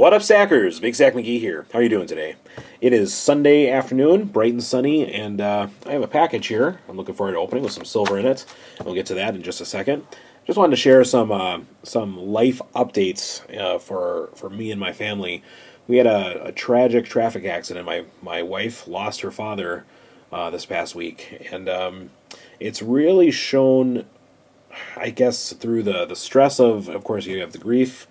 What up, Stackers? BigstackMcgee here. How are you doing today? It is Sunday afternoon, bright and sunny, and I have a package here I'm looking forward to opening with some silver in it. We'll get to that in just a second. Just wanted to share some life updates for me and my family. We had a tragic traffic accident. My wife lost her father this past week, and it's really shown, I guess, through the stress of course, you have the grief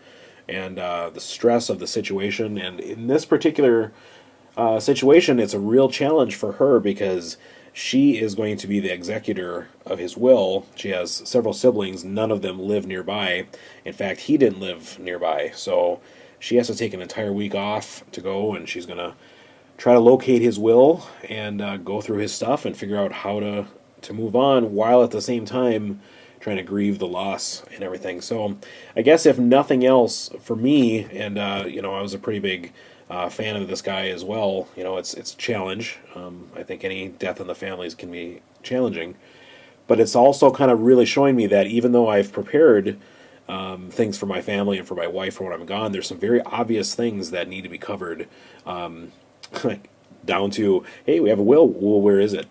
and the stress of the situation. And in this particular situation, it's a real challenge for her because she is going to be the executor of his will. She has several siblings. None of them live nearby. In fact, he didn't live nearby. So she has to take an entire week off to go, and she's going to try to locate his will and go through his stuff and figure out how to move on, while at the same time trying to grieve the loss and everything. So I guess if nothing else for me, and I was a pretty big fan of this guy as well. It's a challenge. I think any death in the families can be challenging, but it's also kind of really showing me that even though I've prepared things for my family and for my wife for when I'm gone, there's some very obvious things that need to be covered. Down to, hey, we have a will. Well, where is it?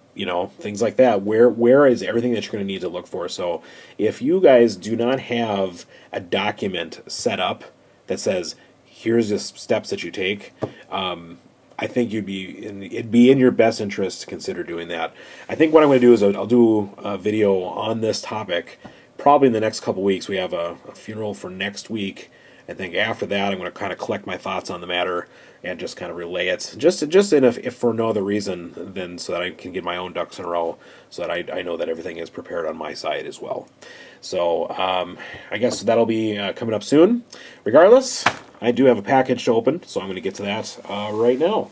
Things like that. Where is everything that you're going to need to look for? So if you guys do not have a document set up that says, here's the steps that you take, I think it'd be in your best interest to consider doing that. I think what I'm going to do is I'll do a video on this topic probably in the next couple weeks. We have a funeral for next week. I think after that, I'm going to kind of collect my thoughts on the matter and just kind of relay it, just if for no other reason than so that I can get my own ducks in a row, so that I know that everything is prepared on my side as well. So I guess that'll be coming up soon. Regardless, I do have a package to open, so I'm going to get to that right now.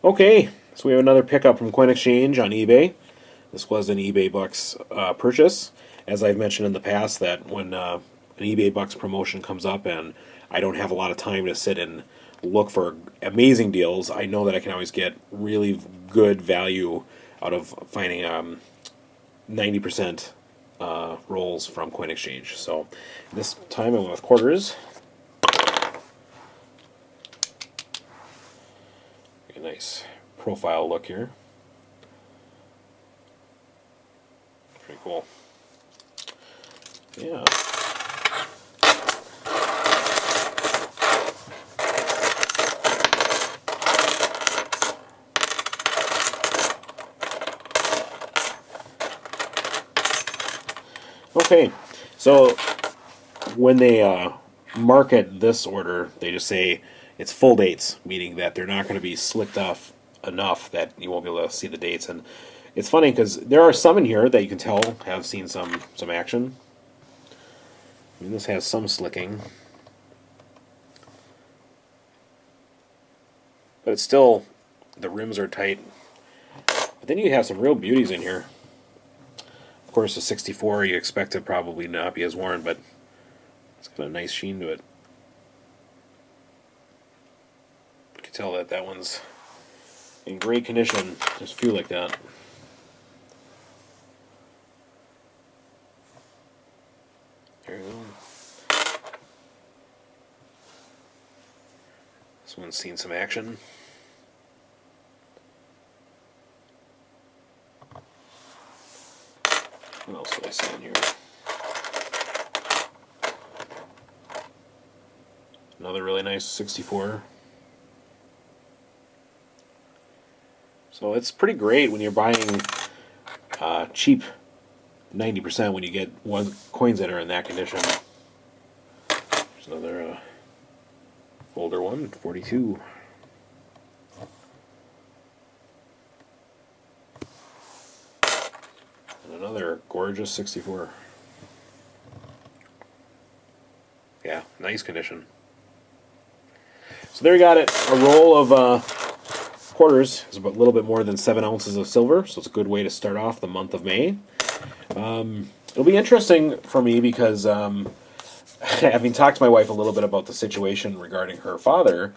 Okay, so we have another pickup from Coin Exchange on eBay. This was an eBay Bucks purchase. As I've mentioned in the past, that when an eBay Bucks promotion comes up and I don't have a lot of time to sit and look for amazing deals, I know that I can always get really good value out of finding 90% rolls from Coin Exchange. So this time I went with quarters. Nice profile look here. Pretty cool. Yeah. Okay, so when they market this order, they just say it's full dates, meaning that they're not going to be slicked off enough that you won't be able to see the dates. And it's funny because there are some in here that you can tell have seen some action. I mean, this has some slicking, but it's still, the rims are tight. But then you have some real beauties in here. Of course, the 64 you expect to probably not be as worn, but it's got a nice sheen to it. Tell that one's in great condition. There's a few like that. There you go. This one's seen some action. What else did I see in here? Another really nice 64. So it's pretty great when you're buying cheap 90% when you get coins that are in that condition. There's another older one, 42. And another gorgeous 64. Yeah, nice condition. So there you got it. A roll of quarters is a little bit more than 7 ounces of silver, so it's a good way to start off the month of May. It'll be interesting for me because having talked to my wife a little bit about the situation regarding her father,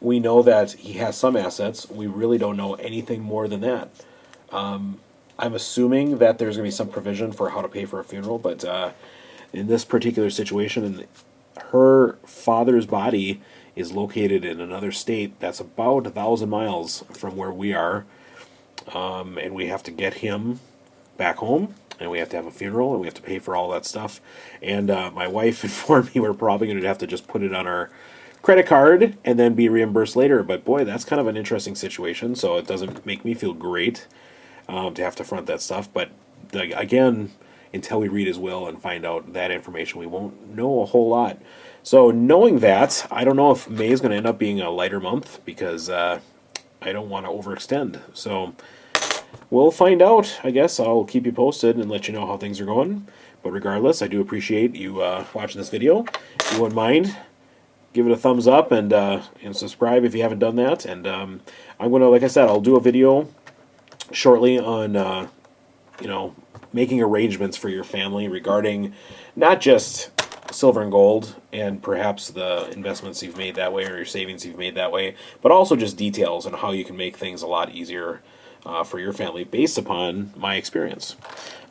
We know that he has some assets. We really don't know anything more than that. I'm assuming that there's going to be some provision for how to pay for a funeral, but in this particular situation, her father's body is located in another state that's about 1,000 miles from where we are, and we have to get him back home, and we have to have a funeral, and we have to pay for all that stuff. And my wife informed me we're probably going to have to just put it on our credit card and then be reimbursed later. But boy, that's kind of an interesting situation, so it doesn't make me feel great to have to front that stuff. But again, until we read his will and find out that information, we won't know a whole lot. So knowing that, I don't know if May is going to end up being a lighter month because I don't want to overextend. So we'll find out. I guess I'll keep you posted and let you know how things are going. But regardless, I do appreciate you watching this video. If you wouldn't mind, give it a thumbs up and subscribe if you haven't done that. And I'm going to, like I said, I'll do a video shortly on, making arrangements for your family regarding not just silver and gold and perhaps the investments you've made that way or your savings you've made that way, but also just details on how you can make things a lot easier for your family based upon my experience.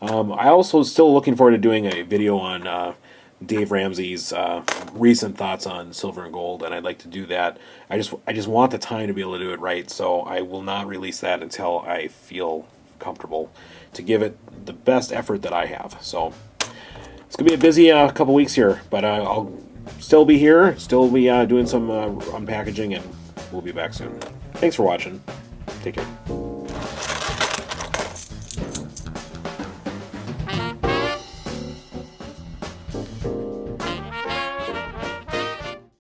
I also still looking forward to doing a video on Dave Ramsey's recent thoughts on silver and gold, and I'd like to do that. I just want the time to be able to do it right, so I will not release that until I feel comfortable to give it the best effort that I have. So it's going to be a busy couple weeks here, but I'll still be here, still be doing some unpackaging, and we'll be back soon. Thanks for watching. Take care.